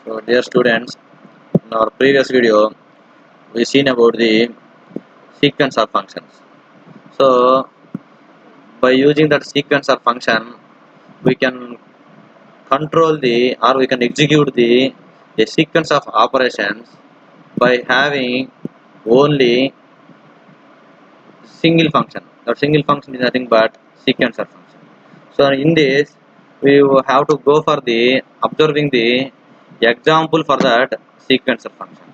So, dear students, in our previous video, we seen about the sequence of functions. So, by using that sequence of function, we can control the or we can execute the sequence of operations by having only single function. That single function is nothing but sequence of function. So, in this, we will have to go for the observing the example for that sequence of function.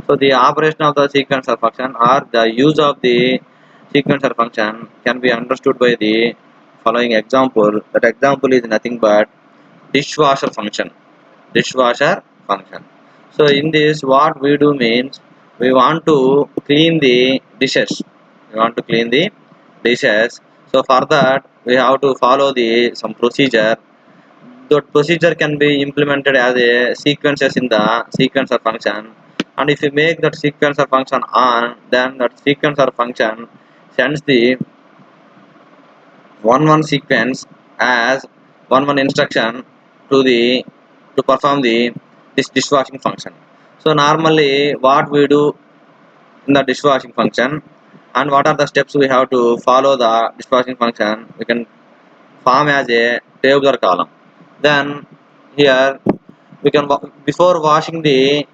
So the operation of the sequencer function or the use of the sequencer function can be understood by the following example. That example is nothing but dishwasher function. Dishwasher function. So in this, what we do means we want to clean the dishes. We want to clean the dishes. So for that, we have to follow the some procedure. That procedure can be implemented as a sequences in the sequencer function, and if you make that sequencer function on, then that sequencer function sends the one sequence as one instruction to the to perform the this dishwashing function. So normally what we do in the dishwashing function, and what are the steps we have to follow the dishwashing function, we can form as a tabular column. Then here we can before washing the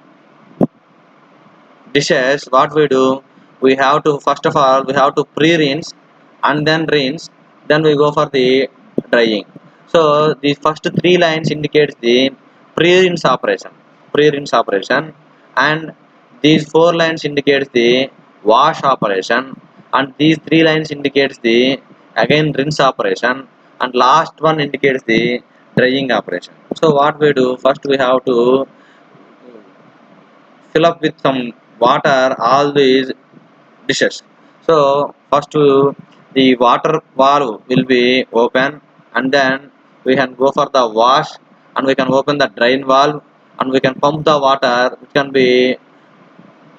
dishes, what we do, we have to first of all we have to pre-rinse and then rinse, then we go for the drying. So the first three lines indicates the pre-rinse operation, pre-rinse operation, and these four lines indicates the wash operation, and these three lines indicates the again rinse operation, and last one indicates the drying operation. So what we do, first we have to fill up with some water all these dishes. So first the water valve will be open, and then we can go for the wash, and we can open the drain valve, and we can pump the water which can be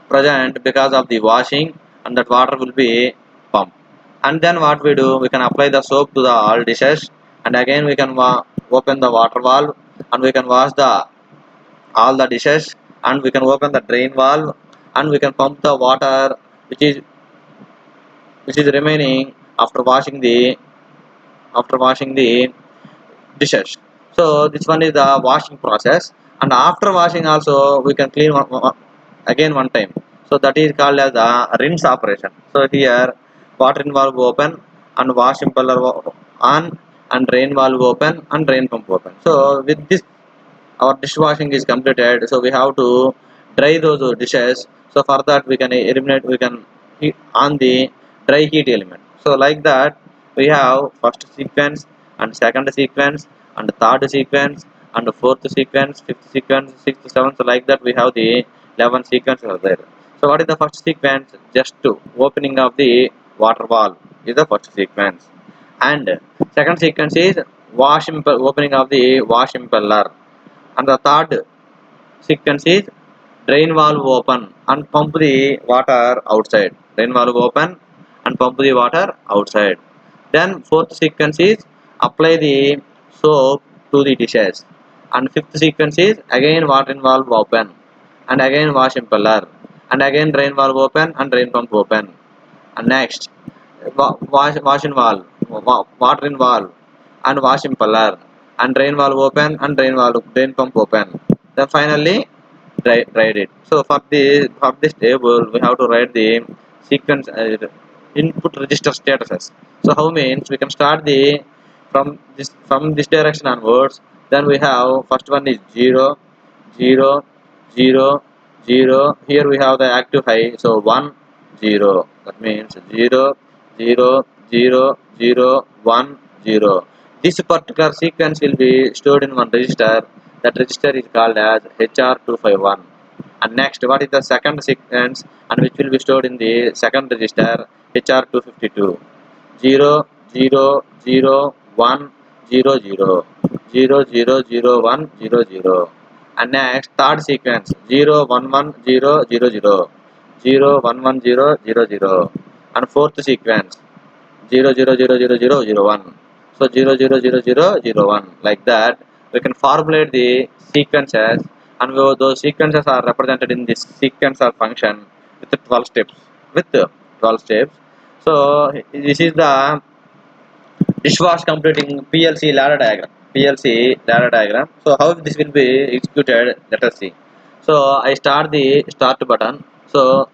present because of the washing, and that water will be pumped. And then what we do, we can apply the soap to the all dishes, and again we can open the water valve, and we can wash the all the dishes, and we can open the drain valve, and we can pump the water which is remaining after washing the dishes. So this one is the washing process, and after washing also we can clean again one time. So that is called as the rinse operation. So here water valve open, and wash impeller on, and drain valve open, and drain pump open. So with this our dishwashing is completed, so we have to dry those dishes. So for that we can eliminate, we can heat on the dry heat element. So like that we have first sequence, and second sequence, and third sequence, and fourth sequence, fifth sequence, sixth, seventh, like that we have the 11 sequences are there. So what is the first sequence? Just to opening of the water valve is the first sequence, and second sequence is opening of the wash impeller, and the third sequence is drain valve open and pump the water outside. Drain valve open and pump the water outside. Then fourth sequence is apply the soap to the dishes. And fifth sequence is again water valve open and again wash impeller, and again drain valve open and drain pump open. And next wash in valve, water in valve, and wash impeller, and drain valve open and drain pump open. Then finally write it. So for this table we have to write the sequence input register statuses. So how means we can start the from this direction onwards. Then we have first one is 0 0 0 0. Here we have the active high, so 1 0. That means 0 0 0 0 1 0. This particular sequence will be stored in one register. That register is called as HR251. And next, what is the second sequence, and which will be stored in the second register, HR252. 0 0 0 1 0 0 0 0 0 1 0 0. And next, third sequence, 0 1 1 0 0 0 0 1 1 0 0 0. And fourth sequence, 0 0 0 0 0 0 1. So 0 0 0 0 0 1. Like that we can formulate the sequences and those sequences are represented in this sequence or function with 12 steps. With 12 steps. So this is the dishwash completing PLC ladder diagram. PLC ladder diagram. So how this will be executed? Let us see. So I start the start button. So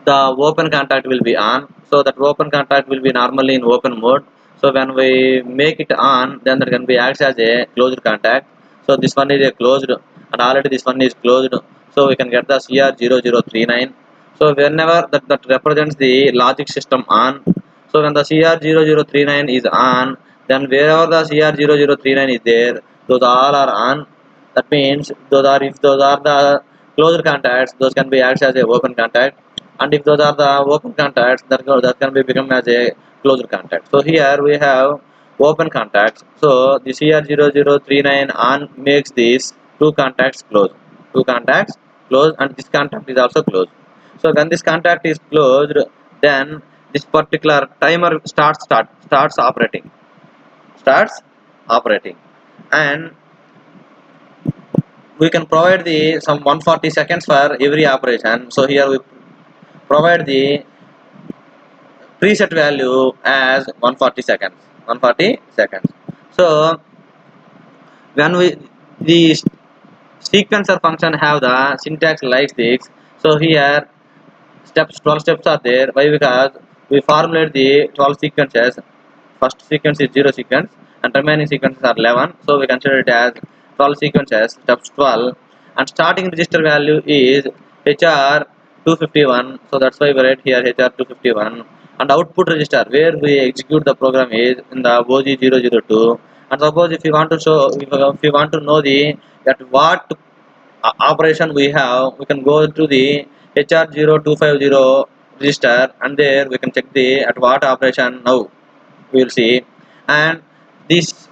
the open contact will be on. So that open contact will be normally in open mode. So when we make it on, then that can be acts as a closed contact. So this one is a closed, and already this one is closed. So we can get the CR0039. So whenever that represents the logic system on. So when the CR0039 is on, then wherever the CR0039 is there, those all are on. That means those are the closed contacts, those can be acts as a open contact, and if those are the open contacts, that can be become as a closed contact. So here we have open contacts. So the CR0039 on makes these two contacts close. Two contacts close, and this contact is also closed. So when this contact is closed, then this particular timer starts operating. Starts operating. And we can provide the some 140 seconds for every operation. So here we provide the preset value as 140 seconds. 140 seconds. So when we the sequencer function have the syntax like this. So here steps 12 steps are there. Why? Because we formulate the 12 sequences. First sequence is 0 sequence, and remaining sequences are 11. So we consider it as 12 sequences, steps 12, and starting register value is HR 251. So that's why we write here HR 251. And output register where we execute the program is in the OG 002. And suppose if you want to show, if you want to know the at what operation we have, we can go to the HR0250 register, and there we can check the at what operation now we will see. And this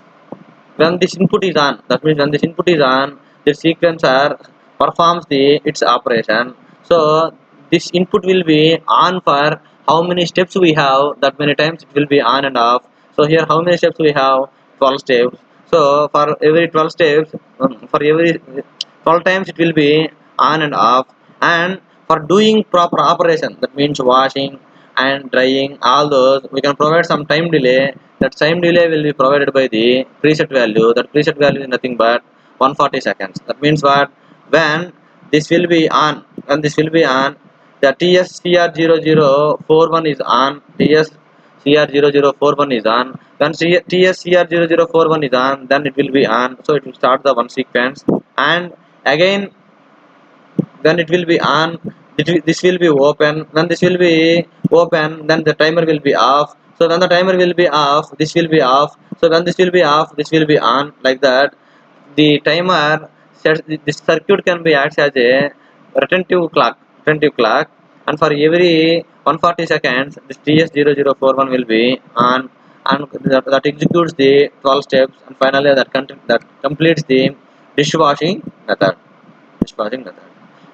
when this input is on, that means when this input is on, the sequencer performs the its operation. So this input will be on for how many steps we have, that many times it will be on and off. So here how many steps we have? 12 steps. So for every 12 steps, for every 12 times it will be on and off. And for doing proper operation, that means washing and drying, all those we can provide some time delay. That time delay will be provided by the preset value. That preset value is nothing but 140 seconds. That means what? When this will be on, when this will be on, the TSCR0041 is on. TSCR0041 is on. When TSCR0041 is on, then it will be on. So it will start the one sequence, and again when it will be on, this will be open. When this will be open, then the timer will be off. So when the timer will be off, this will be off. So when this will be off, this will be on, like that. The timer sets, this circuit can be acts as a retentive clock, and for every 140 seconds this TS0041 will be on, and that executes the 12 steps, and finally that completes the dishwashing method. Dishwashing method.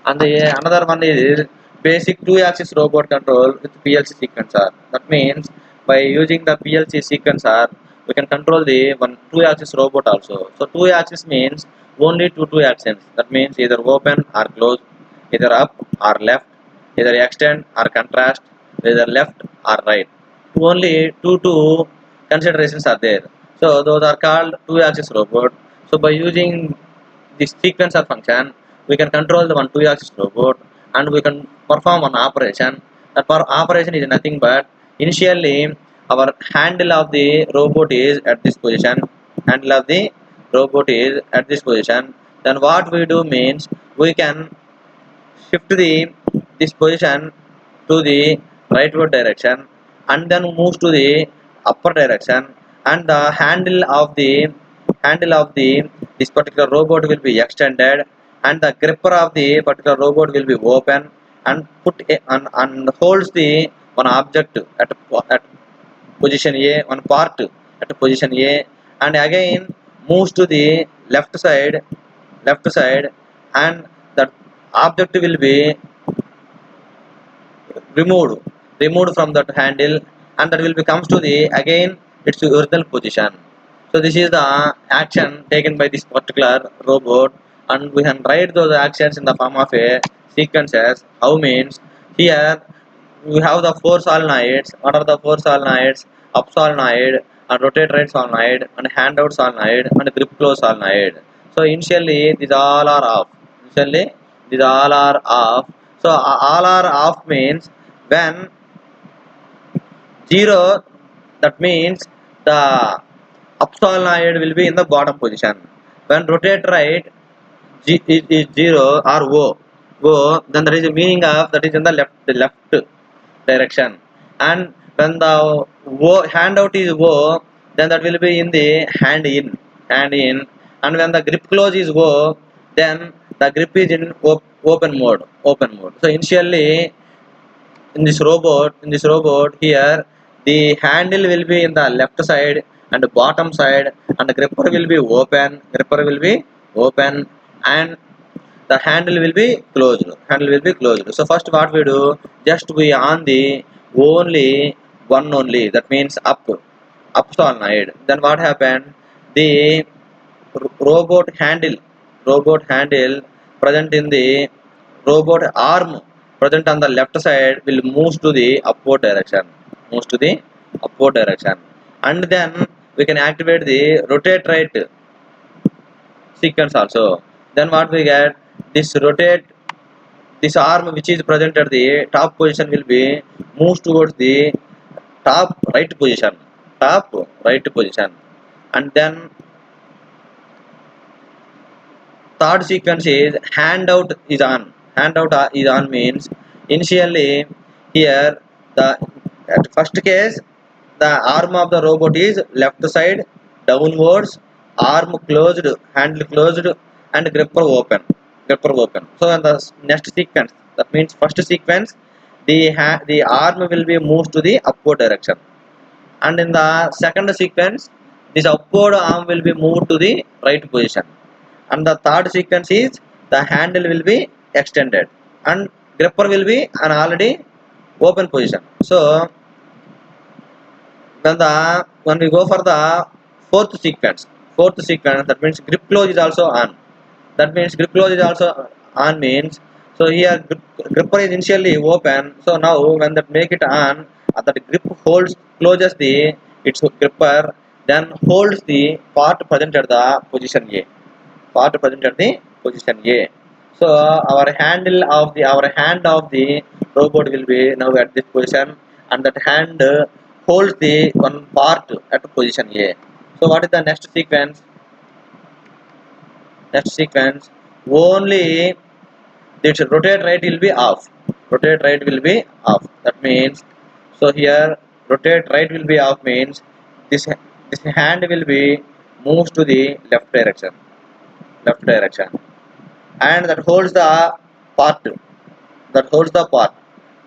And the another one is basic two-axis robot control with PLC sequencer. That means by using the PLC sequencer, we can control the one two-axis robot also. So two-axis means only two actions. That means either open or close, either up or left, either extend or contrast, either left or right. Only two considerations are there. So those are called two-axis robot. So by using this sequencer function, we can control the one two-axis robot, and we can perform an operation. That operation is nothing but initially our handle of the robot is at this position. Handle of the robot is at this position. Then what we do means we can shift this position to the rightward direction, and then move to the upper direction, and the handle of the this particular robot will be extended, and the gripper of the particular robot will be open, and and holds the one object at position A, one part at position A, and again moves to the left side, and that object will be removed from that handle, and that will be comes to the again its original position. So this is the action taken by this particular robot and we can write those actions in the form of a sequences. How means here we have the four solenoids. What are the four solenoids? Up solenoid and rotate right solenoid and handout solenoid and grip close solenoid. So initially these all are off. Initially these all are off. So all are off means when 0, that means the up solenoid will be in the bottom position. When rotate right is 0 or O, then there is a meaning of that is in the left direction. And when the handout is O, then that will be in the hand in. And when the grip close is O, then the grip is in open mode. So initially in this robot here, the handle will be in the left side and bottom side, and the gripper will be open, and the handle will be closed. So first what we do, just we on the only one only, that means up solenoid. Then what happened, the robot handle present in the robot arm present on the left side will moves to the upward direction. And then we can activate the rotate right sequence also. Then what we get, this arm which is present at the top position will be moves towards the top right position. And then third sequence is handout is on means initially here, the at first case the arm of the robot is left side downwards, arm closed, handle closed, and gripper open. So in the next sequence, that means first sequence, the arm will be moved to the upward direction, and in the second sequence this upward arm will be moved to the right position, and the third sequence is the handle will be extended and gripper will be an already open position. So when we go for the fourth sequence, that means grip close is also on. That means grip close is also on means, so here gripper is initially open. So now when that make it on, that grip holds closes the its gripper, then holds the part present at the position A. Part present at the position A. So our hand of the robot will be now at this position, and that hand holds the one part at position A. So what is the next sequence? Next sequence, only this rotate right will be off. Rotate right will be off. That means, so here rotate right will be off means this this hand will be moves to the left direction, and part that holds the part,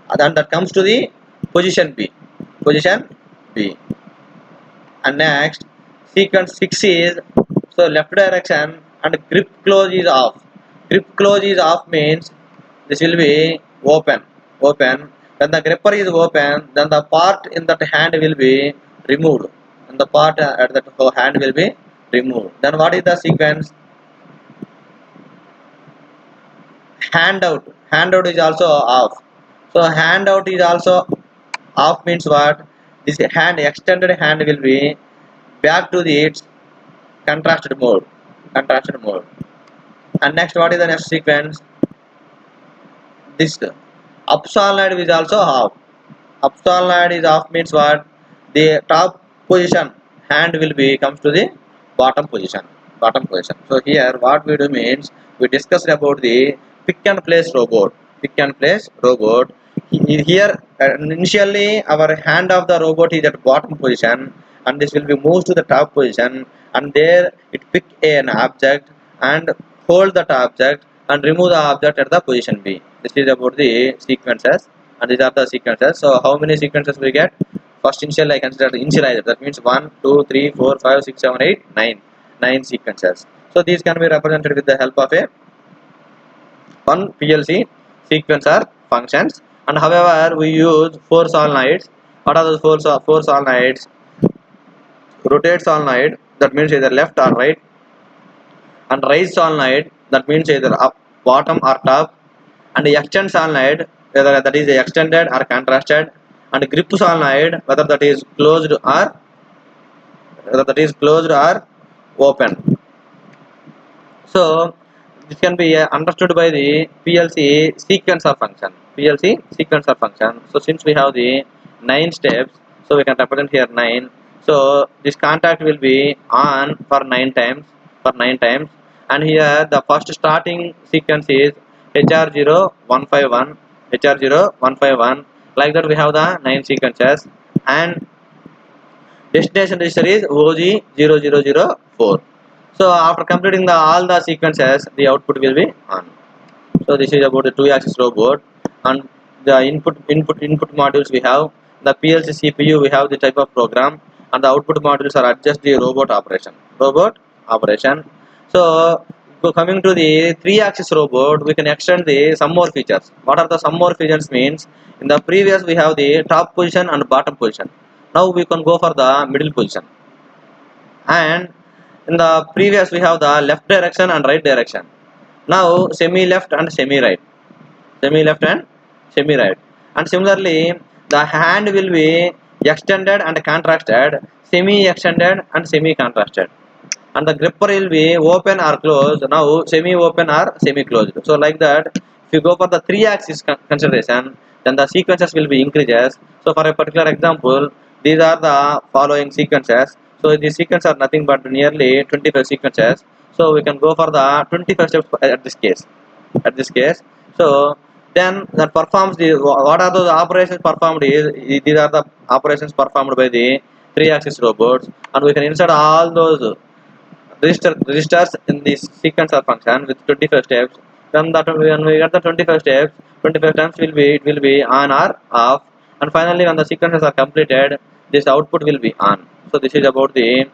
and that comes to the position B. And next sequence 6 is, so left direction and grip close is off. Grip close is off means this will be open. When the gripper is open, then the part in that hand will be removed, and the part at that hand will be removed. Then what is the sequence? Handout is also off. So handout is also off means what, this extended hand will be back to the its contrasted mode. And next, what is the next sequence? This up solenoid is also off. Up solenoid is off means what, the top position hand will be comes to the bottom position. So here what we do means, we discussed about the pick and place robot. Here initially our hand of the robot is at bottom position, and this will be moved to the top position, and there it pick an object and hold that object and remove the object at the position B. This is about the sequences, and these are the sequences. So how many sequences we get? First initial I consider the initializer, that means 1 2 3 4 5 6 7 8 9 sequences. So these can be represented with the help of a one PLC sequence or functions. And however we use four solenoids. What are those four solenoids? Rotate solenoid, that means either left or right, and raise solenoid, that means either up, bottom or top, and extend solenoid whether that is extended or contrasted, and grip solenoid whether that is closed or open. So this can be understood by the PLC sequencer function. PLC sequencer function. So since we have the 9 steps, so we can represent here 9. So this contact will be on for 9 times, and here the first starting sequence is HR0151, HR0151. Like that we have the 9 sequences, and destination register is OG0004. So after completing all the sequences, the output will be on. So this is about the 2-axis robot, and the input modules we have the PLC CPU. We have the type of program, and the output modules are adjust the robot operation. So coming to the 3-axis robot, we can extend the some more features. What are the some more features means? In the previous we have the top position and bottom position. Now we can go for the middle position, and in the previous we have the left direction and right direction. Now semi left and semi right, and similarly the hand will be extended and contracted, semi extended and semi contracted, and the gripper will be open or closed, now semi open or semi closed. So like that, if you go for the 3-axis consideration, then the sequences will be increases. So for a particular example, these are the following sequences. So these sequences are nothing but nearly 25 sequences. So we can go for the 25 steps at this case. So then that performs the what are those operations performed is, these are the operations performed by the 3-axis robots, and we can insert all those registers in this sequencer function with 25 steps. Then that when we get the 25 steps, 25 times it will be on or off, and finally when the sequences are completed, this output will be on. So this is about the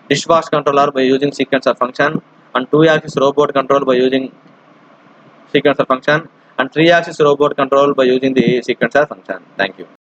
dishwash controller by using sequencer function, and 2-axis robot control by using sequencer function, and 3-axis robot control by using the sequencer function. Thank you.